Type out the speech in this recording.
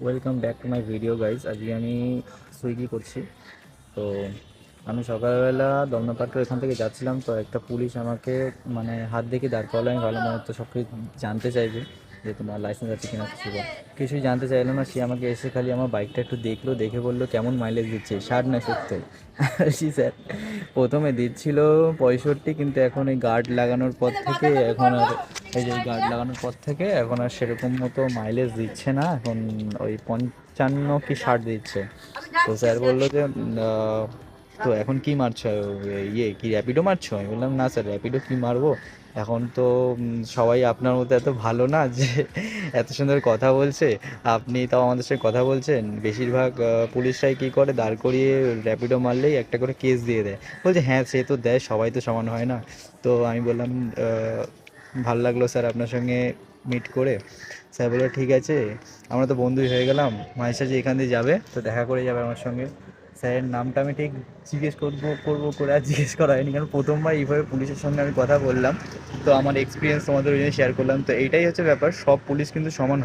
Welcome back to my video guys. আজকে আমি Swiggy করছি। তো আমি সকালবেলা দমনা পার্কের এখান থেকে যাচ্ছিলাম, তো একটা পুলিশ আমাকে মানে হাত দেখে দাঁড় করালো। আমি ভালো মনে তো সব কিছু জানতে চাইবে যে তোমার লাইসেন্স আছে কিনা, কিছুই জানতে চাইলো না। সে আমাকে এসে খালি আমার বাইকটা একটু দেখলো, দেখে বললো কেমন মাইলেজ দিচ্ছে, 60 না 70। স্যার প্রথমে দিচ্ছিল 65, কিন্তু এখন এই গার্ড লাগানোর পর থেকে এখন আর এই যে গার্ড লাগানোর পর থেকে এখন আর সেরকম মতো মাইলেজ দিচ্ছে না। এখন ওই 55 কি 60 দিচ্ছে। তো স্যার বললো যে তো এখন কি মারছো, ইয়ে কি র্যাপিডো মারছো? আমি বললাম না স্যার, র্যাপিডো কি মারবো, এখন তো সবাই আপনার মতো এত ভালো না যে এত সুন্দর কথা বলছে। আপনি তাও আমাদের সাথে কথা বলছেন। বেশিরভাগ পুলিশরাই কী করে, দাঁড় করিয়ে র্যাপিডো মারলেই একটা করে কেস দিয়ে দেয়। বলছে হ্যাঁ সে তো দেয়, সবাই তো সমান হয় না। তো আমি বললাম ভালো লাগলো স্যার আপনার সঙ্গে মিট করে। স্যার বললো ঠিক আছে, আমরা তো বন্ধুই হয়ে গেলাম, মাঝে সাঝে এখান দিয়ে যাবে তো দেখা করে যাবে আমার সঙ্গে। স্যারের নামটা আমি ঠিক জিজ্ঞেস করবো করে আর জিজ্ঞেস করা হয়নি, কারণ প্রথমবার এইভাবে পুলিশের সঙ্গে আমি কথা বললাম। তো আমার এক্সপিরিয়েন্স তোমাদের ওই জন্য শেয়ার করলাম। তো এইটাই হচ্ছে ব্যাপার, সব পুলিশ কিন্তু সমান